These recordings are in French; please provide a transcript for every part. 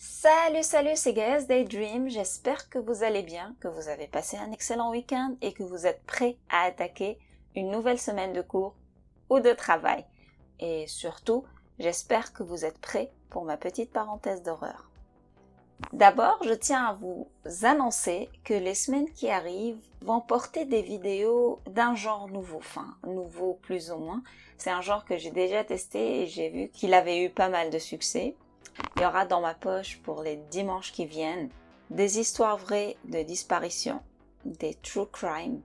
Salut, c'est Gaëlle Daydream, j'espère que vous allez bien, que vous avez passé un excellent week-end et que vous êtes prêts à attaquer une nouvelle semaine de cours ou de travail. Et surtout, j'espère que vous êtes prêts pour ma petite parenthèse d'horreur. D'abord, je tiens à vous annoncer que les semaines qui arrivent vont porter des vidéos d'un genre nouveau, nouveau plus ou moins. C'est un genre que j'ai déjà testé et j'ai vu qu'il avait eu pas mal de succès. Il y aura dans ma poche pour les dimanches qui viennent des histoires vraies de disparition, des true crime.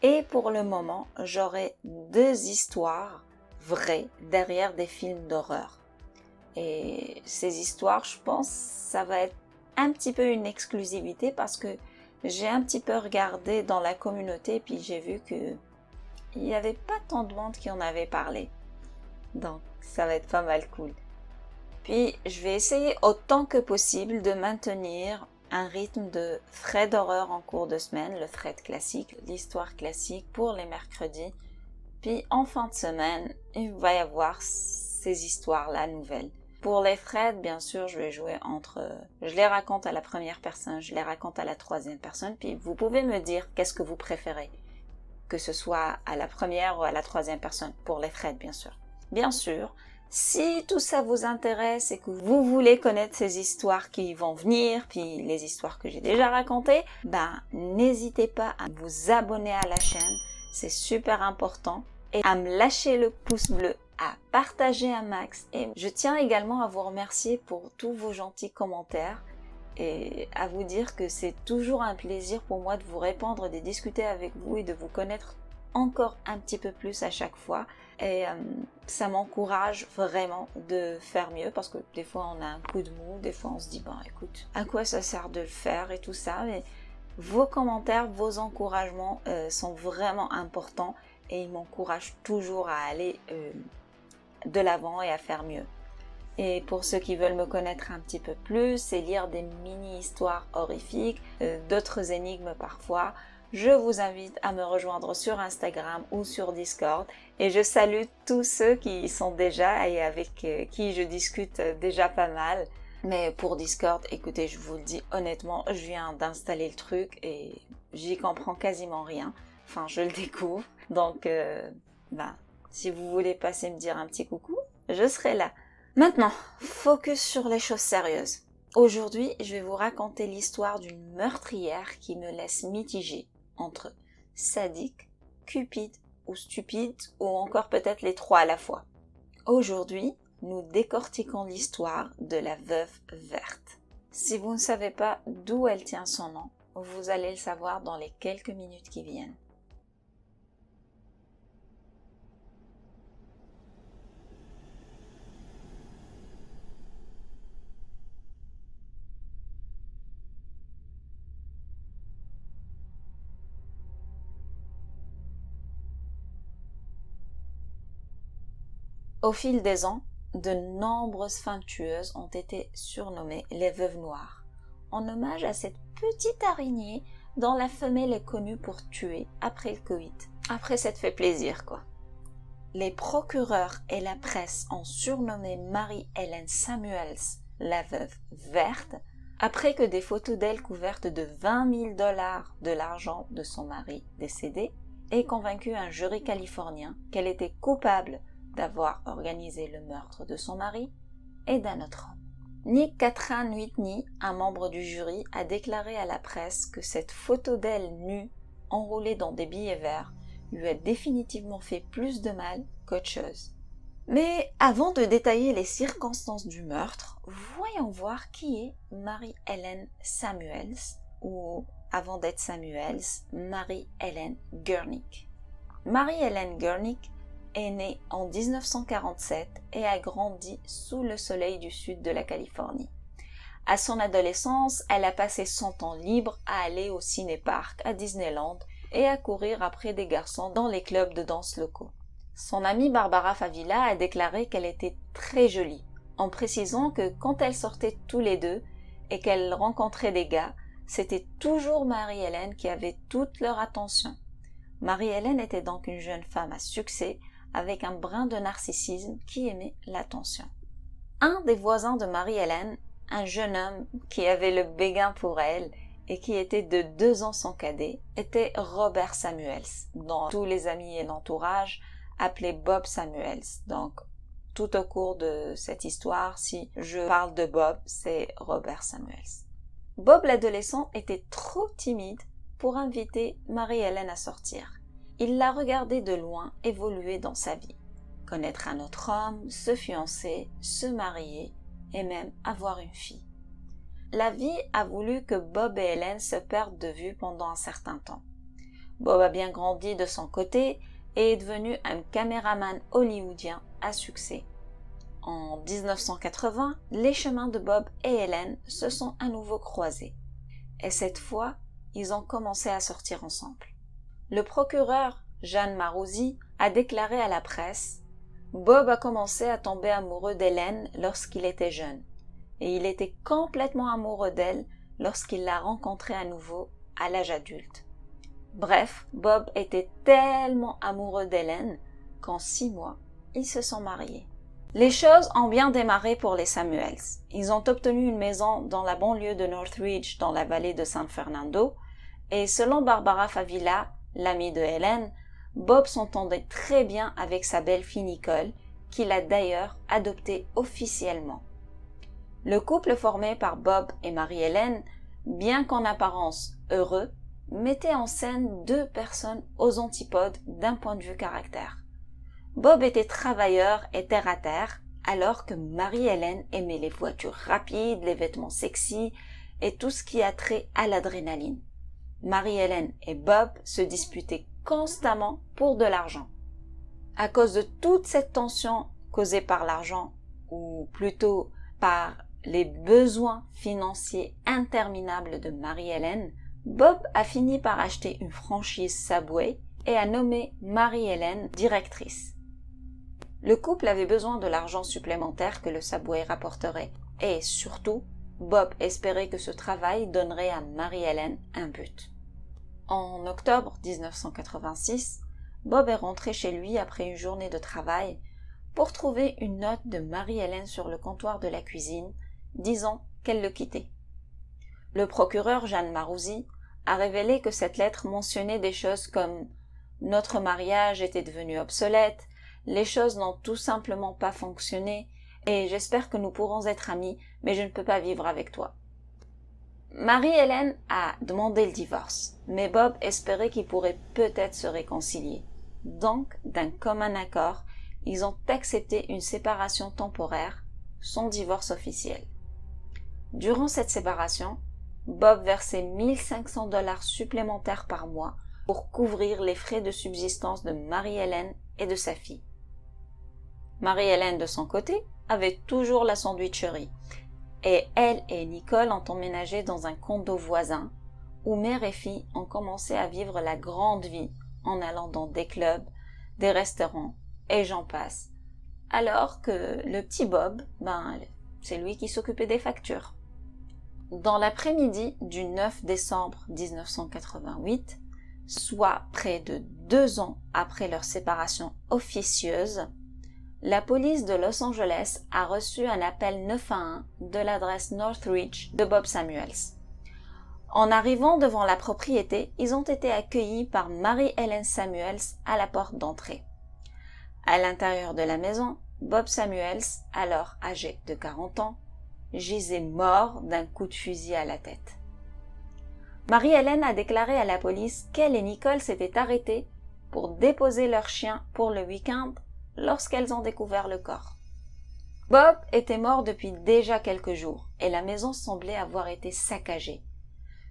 Et pour le moment, j'aurai 2 histoires vraies derrière des films d'horreur. Et ces histoires, je pense, ça va être un petit peu une exclusivité parce que j'ai un petit peu regardé dans la communauté puis j'ai vu que il n'y avait pas tant de monde qui en avait parlé. Donc, ça va être pas mal cool. Puis, je vais essayer autant que possible de maintenir un rythme de thread d'horreur en cours de semaine, le thread classique, l'histoire classique pour les mercredis. Puis, en fin de semaine, il va y avoir ces histoires-là nouvelles. Pour les threads, bien sûr, je vais jouer je les raconte à la première personne, je les raconte à la troisième personne, puis vous pouvez me dire qu'est-ce que vous préférez, que ce soit à la première ou à la troisième personne, pour les threads, bien sûr. Bien sûr, si tout ça vous intéresse et que vous voulez connaître ces histoires qui vont venir, puis les histoires que j'ai déjà racontées, n'hésitez pas à vous abonner à la chaîne, c'est super important, et à me lâcher le pouce bleu, à partager un max. Et je tiens également à vous remercier pour tous vos gentils commentaires et à vous dire que c'est toujours un plaisir pour moi de vous répondre, de discuter avec vous et de vous connaître encore un petit peu plus à chaque fois. Et ça m'encourage vraiment de faire mieux parce que des fois on a un coup de mou, des fois on se dit écoute, à quoi ça sert de le faire et tout ça, mais vos commentaires, vos encouragements sont vraiment importants et ils m'encouragent toujours à aller de l'avant et à faire mieux. Et pour ceux qui veulent me connaître un petit peu plus et lire des mini-histoires horrifiques, d'autres énigmes parfois, je vous invite à me rejoindre sur Instagram ou sur Discord. Et je salue tous ceux qui y sont déjà et avec qui je discute déjà pas mal. Mais pour Discord, écoutez, je vous le dis honnêtement, je viens d'installer le truc et j'y comprends quasiment rien. Enfin, je le découvre. Donc, si vous voulez passer me dire un petit coucou, je serai là. Maintenant, focus sur les choses sérieuses. Aujourd'hui, je vais vous raconter l'histoire d'une meurtrière qui me laisse mitigée entre sadique, cupide ou stupide, ou encore peut-être les trois à la fois. Aujourd'hui, nous décortiquons l'histoire de la veuve verte. Si vous ne savez pas d'où elle tient son nom, vous allez le savoir dans les quelques minutes qui viennent. Au fil des ans, de nombreuses femmes tueuses ont été surnommées les veuves noires, en hommage à cette petite araignée dont la femelle est connue pour tuer après le Covid. Après, ça te fait plaisir, quoi. Les procureurs et la presse ont surnommé Mary-Ellen Samuels la veuve verte, après que des photos d'elle couvertes de 20 000 $ de l'argent de son mari décédé aient convaincu un jury californien qu'elle était coupable d'avoir organisé le meurtre de son mari et d'un autre homme. Nick Catran Whitney, un membre du jury, a déclaré à la presse que cette photo d'elle nue, enroulée dans des billets verts, lui a définitivement fait plus de mal qu'autre chose. Mais avant de détailler les circonstances du meurtre, voyons voir qui est Mary-Ellen Samuels, ou avant d'être Samuels, Mary-Ellen Gurnick. Mary-Ellen Gurnick est née en 1947 et a grandi sous le soleil du sud de la Californie. À son adolescence, elle a passé son temps libre à aller au ciné-parc à Disneyland et à courir après des garçons dans les clubs de danse locaux. Son amie Barbara Favila a déclaré qu'elle était très jolie, en précisant que quand elles sortaient tous les deux et qu'elles rencontraient des gars, c'était toujours Mary-Ellen qui avait toute leur attention. Mary-Ellen était donc une jeune femme à succès, avec un brin de narcissisme qui aimait l'attention. Un des voisins de Mary-Ellen un jeune homme qui avait le béguin pour elle et qui était de 2 ans son cadet, était Robert Samuels, dont tous les amis et l'entourage appelaient Bob Samuels. Donc, tout au cours de cette histoire, si je parle de Bob, c'est Robert Samuels. Bob l'adolescent était trop timide pour inviter Marie-Hélène à sortir. Il la regardait de loin évoluer dans sa vie, connaître un autre homme, se fiancer, se marier et même avoir une fille. La vie a voulu que Bob et Hélène se perdent de vue pendant un certain temps. Bob a bien grandi de son côté et est devenu un caméraman hollywoodien à succès. En 1980, les chemins de Bob et Hélène se sont à nouveau croisés. Et cette fois, ils ont commencé à sortir ensemble. Le procureur, Jeanne Marouzi, a déclaré à la presse « Bob a commencé à tomber amoureux d'Hélène lorsqu'il était jeune. Et il était complètement amoureux d'elle lorsqu'il l'a rencontrée à nouveau à l'âge adulte. Bref, Bob était tellement amoureux d'Hélène qu'en 6 mois, ils se sont mariés. Les choses ont bien démarré pour les Samuels. Ils ont obtenu une maison dans la banlieue de Northridge, dans la vallée de San Fernando, et selon Barbara Favilla, l'amie de Hélène, Bob s'entendait très bien avec sa belle-fille Nicole, qu'il a d'ailleurs adoptée officiellement. Le couple formé par Bob et Marie-Hélène, bien qu'en apparence heureux, mettait en scène 2 personnes aux antipodes d'un point de vue caractère. Bob était travailleur et terre-à-terre, alors que Marie-Hélène aimait les voitures rapides, les vêtements sexy et tout ce qui a trait à l'adrénaline. Marie-Hélène et Bob se disputaient constamment pour de l'argent. À cause de toute cette tension causée par l'argent, ou plutôt par les besoins financiers interminables de Marie-Hélène, Bob a fini par acheter une franchise Subway et a nommé Marie-Hélène directrice. Le couple avait besoin de l'argent supplémentaire que le Subway rapporterait et surtout, Bob espérait que ce travail donnerait à Marie-Hélène un but. En octobre 1986, Bob est rentré chez lui après une journée de travail pour trouver une note de Marie-Hélène sur le comptoir de la cuisine disant qu'elle le quittait. Le procureur Jeanne Marouzi a révélé que cette lettre mentionnait des choses comme « Notre mariage était devenu obsolète, les choses n'ont tout simplement pas fonctionné et j'espère que nous pourrons être amis, mais je ne peux pas vivre avec toi. » Marie-Hélène a demandé le divorce, mais Bob espérait qu'ils pourraient peut-être se réconcilier. Donc, d'un commun accord, ils ont accepté une séparation temporaire, son divorce officiel. Durant cette séparation, Bob versait 1 500 $ supplémentaires par mois pour couvrir les frais de subsistance de Marie-Hélène et de sa fille. Marie-Hélène, de son côté, avait toujours la sandwicherie, et elle et Nicole ont emménagé dans un condo voisin où mère et fille ont commencé à vivre la grande vie en allant dans des clubs, des restaurants et j'en passe. Alors que le petit Bob, c'est lui qui s'occupait des factures. Dans l'après-midi du 9 décembre 1988, soit près de 2 ans après leur séparation officieuse, la police de Los Angeles a reçu un appel 911 de l'adresse Northridge de Bob Samuels. En arrivant devant la propriété, ils ont été accueillis par Marie-Hélène Samuels à la porte d'entrée. À l'intérieur de la maison, Bob Samuels, alors âgé de 40 ans, gisait mort d'un coup de fusil à la tête. Marie-Hélène a déclaré à la police qu'elle et Nicole s'étaient arrêtées pour déposer leur chien pour le week-end lorsqu'elles ont découvert le corps. Bob était mort depuis déjà quelques jours et la maison semblait avoir été saccagée.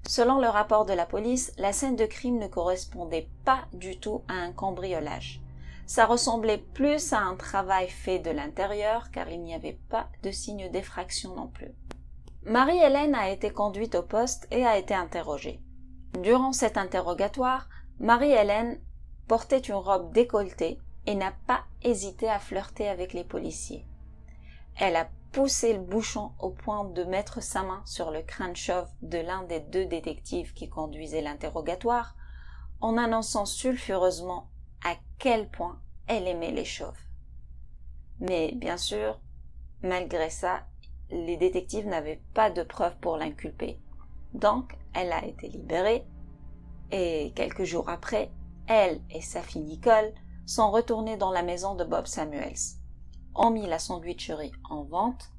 Selon le rapport de la police, la scène de crime ne correspondait pas du tout à un cambriolage. Ça ressemblait plus à un travail fait de l'intérieur car il n'y avait pas de signe d'effraction non plus. Marie-Hélène a été conduite au poste et a été interrogée. Durant cet interrogatoire, Marie-Hélène portait une robe décolletée et n'a pas hésité à flirter avec les policiers. Elle a poussé le bouchon au point de mettre sa main sur le crâne chauve de l'un des 2 détectives qui conduisaient l'interrogatoire, en annonçant sulfureusement à quel point elle aimait les chauves. Mais bien sûr, malgré ça, les détectives n'avaient pas de preuves pour l'inculper. Donc, elle a été libérée et quelques jours après, elle et sa fille Nicole sont retournées dans la maison de Bob Samuels, ont mis la sandwicherie en vente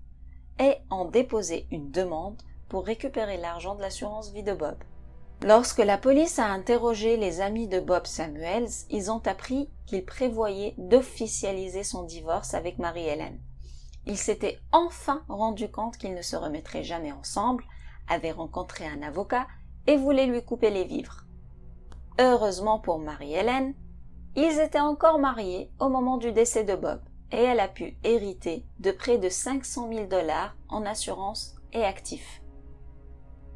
et ont déposé une demande pour récupérer l'argent de l'assurance vie de Bob. Lorsque la police a interrogé les amis de Bob Samuels, ils ont appris qu'il prévoyait d'officialiser son divorce avec Marie-Hélène. Il s'était enfin rendu compte qu'ils ne se remettraient jamais ensemble, avait rencontré un avocat et voulait lui couper les vivres. Heureusement pour Marie-Hélène, ils étaient encore mariés au moment du décès de Bob et elle a pu hériter de près de 500 000 $ en assurance et actifs.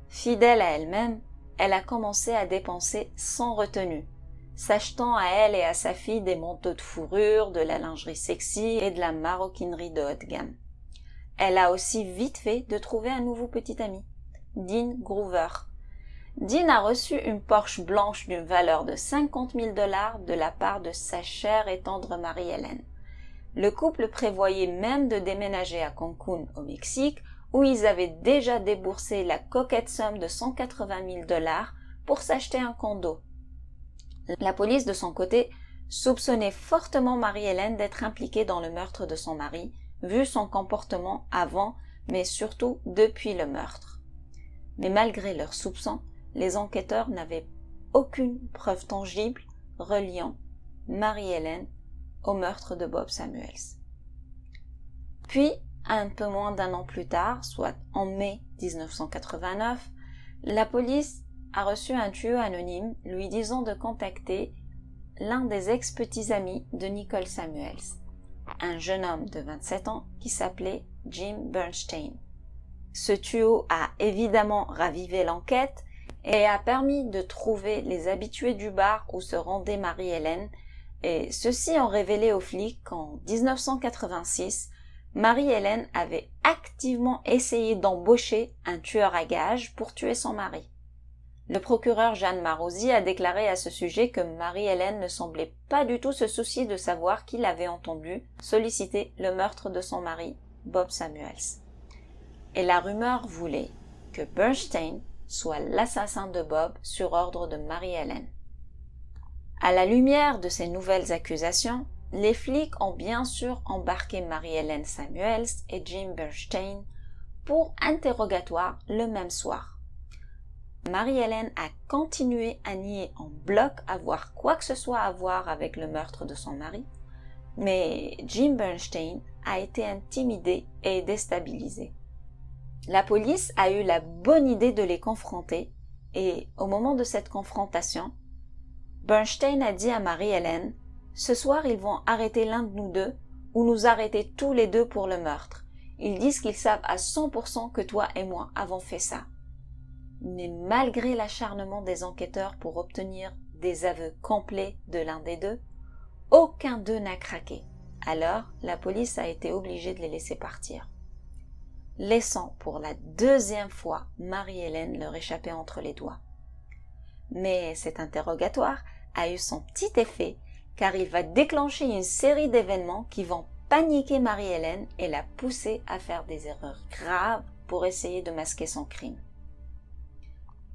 Fidèle à elle-même, elle a commencé à dépenser sans retenue, s'achetant à elle et à sa fille des manteaux de fourrure, de la lingerie sexy et de la maroquinerie de haute gamme. Elle a aussi vite fait de trouver un nouveau petit ami, Dean Groover. Dean a reçu une Porsche blanche d'une valeur de 50 000 $ de la part de sa chère et tendre Marie-Hélène. Le couple prévoyait même de déménager à Cancun, au Mexique, où ils avaient déjà déboursé la coquette somme de 180 000 $ pour s'acheter un condo. La police, de son côté, soupçonnait fortement Marie-Hélène d'être impliquée dans le meurtre de son mari, vu son comportement avant, mais surtout depuis le meurtre. Mais malgré leurs soupçons, les enquêteurs n'avaient aucune preuve tangible reliant Marie-Hélène au meurtre de Bob Samuels. Puis, un peu moins d'un an plus tard, soit en mai 1989, la police a reçu un tuyau anonyme lui disant de contacter l'un des ex-petits amis de Nicole Samuels, un jeune homme de 27 ans qui s'appelait Jim Bernstein. Ce tuyau a évidemment ravivé l'enquête et a permis de trouver les habitués du bar où se rendait Marie-Hélène, et ceux-ci ont révélé aux flics qu'en 1986, Marie-Hélène avait activement essayé d'embaucher un tueur à gages pour tuer son mari. Le procureur Jeanne Marosi a déclaré à ce sujet que Marie-Hélène ne semblait pas du tout se soucier de savoir qui l'avait entendu solliciter le meurtre de son mari, Bob Samuels. Et la rumeur voulait que Bernstein soit l'assassin de Bob sur ordre de Marie-Hélène. À la lumière de ces nouvelles accusations, les flics ont bien sûr embarqué Marie-Hélène Samuels et Jim Bernstein pour interrogatoire le même soir. Marie-Hélène a continué à nier en bloc avoir quoi que ce soit à voir avec le meurtre de son mari, mais Jim Bernstein a été intimidé et déstabilisé. La police a eu la bonne idée de les confronter et, au moment de cette confrontation, Bernstein a dit à Marie-Hélène « Ce soir, ils vont arrêter l'un de nous deux ou nous arrêter tous les deux pour le meurtre. Ils disent qu'ils savent à 100% que toi et moi avons fait ça. » Mais malgré l'acharnement des enquêteurs pour obtenir des aveux complets de l'un des deux, aucun d'eux n'a craqué. Alors, la police a été obligée de les laisser partir, laissant pour la deuxième fois Marie-Hélène leur échapper entre les doigts. Mais cet interrogatoire a eu son petit effet, car il va déclencher une série d'événements qui vont paniquer Marie-Hélène et la pousser à faire des erreurs graves pour essayer de masquer son crime.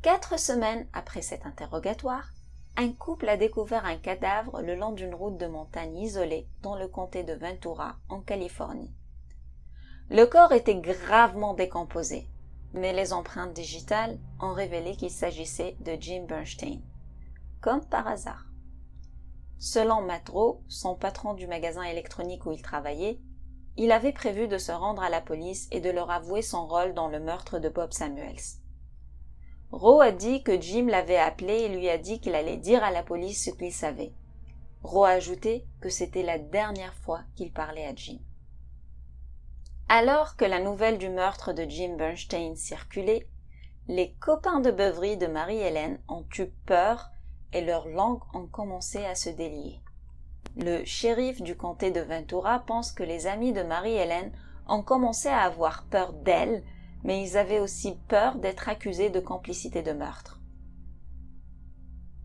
4 semaines après cet interrogatoire, un couple a découvert un cadavre le long d'une route de montagne isolée dans le comté de Ventura, en Californie. Le corps était gravement décomposé, mais les empreintes digitales ont révélé qu'il s'agissait de Jim Bernstein, comme par hasard. Selon Matt Rowe, son patron du magasin électronique où il travaillait, il avait prévu de se rendre à la police et de leur avouer son rôle dans le meurtre de Bob Samuels. Rowe a dit que Jim l'avait appelé et lui a dit qu'il allait dire à la police ce qu'il savait. Rowe a ajouté que c'était la dernière fois qu'il parlait à Jim. Alors que la nouvelle du meurtre de Jim Bernstein circulait, les copains de beuverie de Marie-Hélène ont eu peur et leurs langues ont commencé à se délier. Le shérif du comté de Ventura pense que les amis de Marie-Hélène ont commencé à avoir peur d'elle, mais ils avaient aussi peur d'être accusés de complicité de meurtre.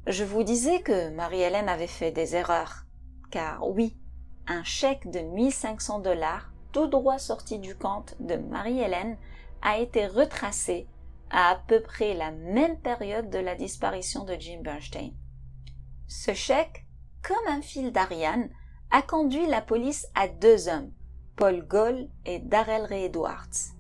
Je vous disais que Marie-Hélène avait fait des erreurs, car oui, un chèque de 1 500 $ tout droit sorti du compte de Marie-Hélène a été retracé à peu près la même période de la disparition de Jim Bernstein. Ce chèque, comme un fil d'Ariane, a conduit la police à deux hommes, Paul Goll et Darrell Ray Edwards.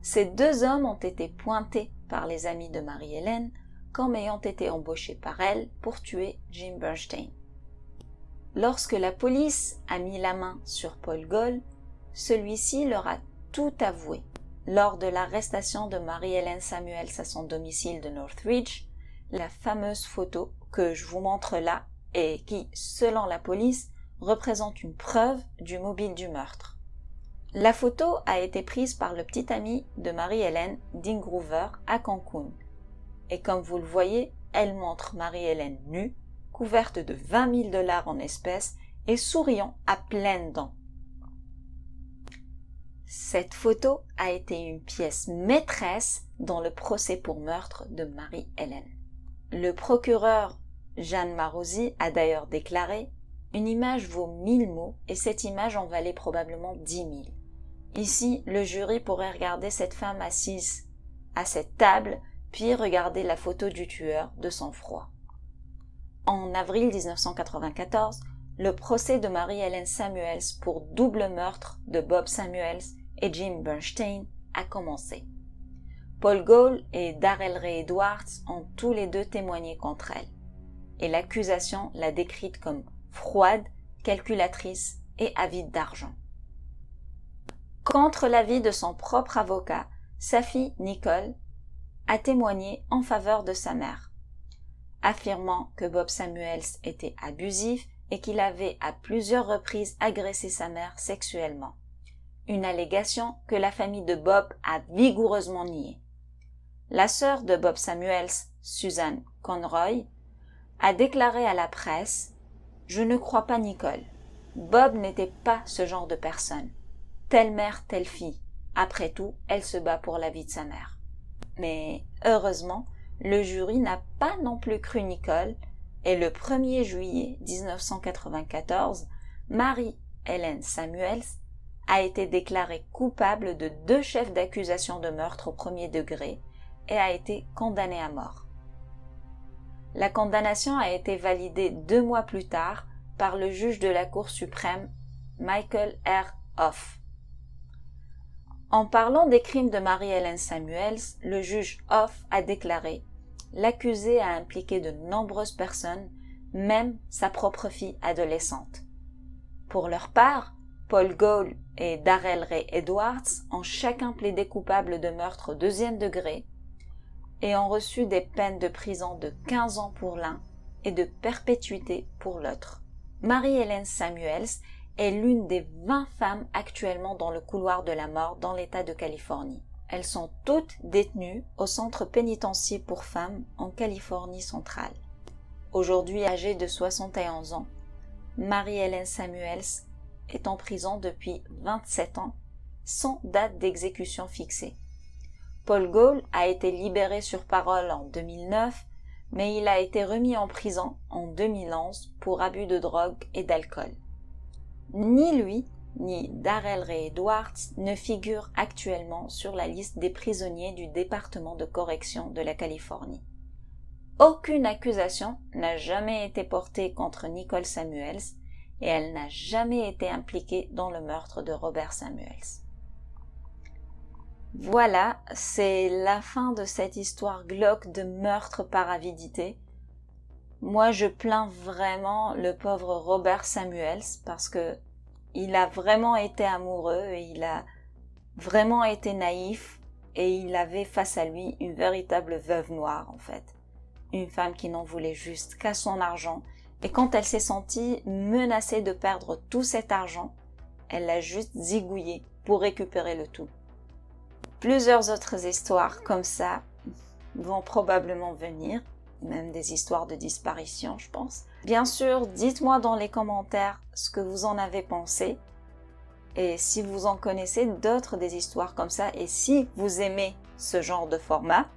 Ces deux hommes ont été pointés par les amis de Marie-Hélène comme ayant été embauchés par elle pour tuer Jim Bernstein. Lorsque la police a mis la main sur Paul Goll, celui-ci leur a tout avoué. Lors de l'arrestation de Marie-Hélène Samuels à son domicile de Northridge, la fameuse photo que je vous montre là et qui, selon la police, représente une preuve du mobile du meurtre. La photo a été prise par le petit ami de Marie-Hélène, Dean Groover, à Cancun. Et comme vous le voyez, elle montre Marie-Hélène nue, couverte de 20 000 $ en espèces et souriant à pleines dents. Cette photo a été une pièce maîtresse dans le procès pour meurtre de Marie-Hélène. Le procureur Jeanne Marosi a d'ailleurs déclaré « Une image vaut 1000 mots et cette image en valait probablement 10 000. Ici, le jury pourrait regarder cette femme assise à cette table puis regarder la photo du tueur de sang-froid. » En avril 1994, le procès de Marie-Hélène Samuels pour double meurtre de Bob Samuels et Jim Bernstein a commencé. Paul Goll et Darrell Ray Edwards ont tous les deux témoigné contre elle, et l'accusation l'a décrite comme froide, calculatrice et avide d'argent. Contre l'avis de son propre avocat, sa fille Nicole a témoigné en faveur de sa mère, affirmant que Bob Samuels était abusif et qu'il avait à plusieurs reprises agressé sa mère sexuellement. Une allégation que la famille de Bob a vigoureusement niée. La sœur de Bob Samuels, Susan Conroy, a déclaré à la presse « Je ne crois pas Nicole. Bob n'était pas ce genre de personne. Telle mère, telle fille. Après tout, elle se bat pour la vie de sa mère. » Mais heureusement, le jury n'a pas non plus cru Nicole et le 1er juillet 1994, Marie-Hélène Samuels a été déclarée coupable de 2 chefs d'accusation de meurtre au premier degré et a été condamnée à mort. La condamnation a été validée 2 mois plus tard par le juge de la Cour suprême Michael R. Hoff. En parlant des crimes de Marie-Hélène Samuels, le juge Hoff a déclaré « L'accusé a impliqué de nombreuses personnes, même sa propre fille adolescente. » Pour leur part, Paul Goll et Darrell Ray Edwards ont chacun plaidé coupables de meurtre au 2e degré et ont reçu des peines de prison de 15 ans pour l'un et de perpétuité pour l'autre. Marie-Hélène Samuels est l'une des 20 femmes actuellement dans le couloir de la mort dans l'État de Californie. Elles sont toutes détenues au centre pénitentiaire pour femmes en Californie centrale. Aujourd'hui âgée de 71 ans, Marie-Hélène Samuels est en prison depuis 27 ans, sans date d'exécution fixée. Paul Goll a été libéré sur parole en 2009, mais il a été remis en prison en 2011 pour abus de drogue et d'alcool. Ni lui, ni Darrell Ray Edwards ne figurent actuellement sur la liste des prisonniers du département de correction de la Californie. Aucune accusation n'a jamais été portée contre Nicole Samuels et elle n'a jamais été impliquée dans le meurtre de Robert Samuels. Voilà, c'est la fin de cette histoire glauque de meurtre par avidité. Moi, je plains vraiment le pauvre Robert Samuels parce que il a vraiment été amoureux et il a vraiment été naïf et il avait face à lui une véritable veuve noire en fait. Une femme qui n'en voulait juste qu'à son argent et quand elle s'est sentie menacée de perdre tout cet argent, elle l'a juste zigouillé pour récupérer le tout. Plusieurs autres histoires comme ça vont probablement venir, même des histoires de disparition, je pense. Bien sûr, dites-moi dans les commentaires ce que vous en avez pensé et si vous en connaissez d'autres des histoires comme ça et si vous aimez ce genre de format.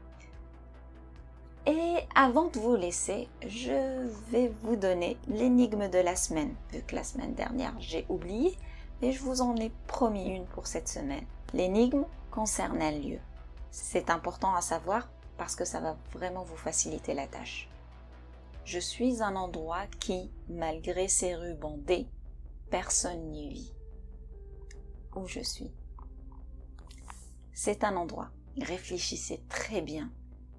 Et avant de vous laisser, je vais vous donner l'énigme de la semaine, vu que la semaine dernière j'ai oublié. et je vous en ai promis une pour cette semaine. L'énigme concerne un lieu. C'est important à savoir parce que ça va vraiment vous faciliter la tâche. Je suis un endroit qui, malgré ses rues bondées, personne n'y vit. Où je suis. C'est un endroit. Réfléchissez très bien.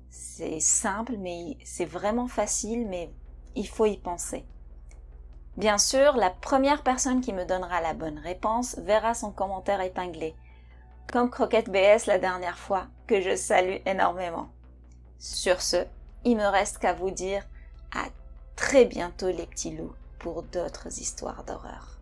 C'est simple, mais c'est vraiment facile, mais il faut y penser. Bien sûr, la première personne qui me donnera la bonne réponse verra son commentaire épinglé, comme Croquette BS la dernière fois, que je salue énormément. Sur ce, il me reste qu'à vous dire à très bientôt les petits loups pour d'autres histoires d'horreur.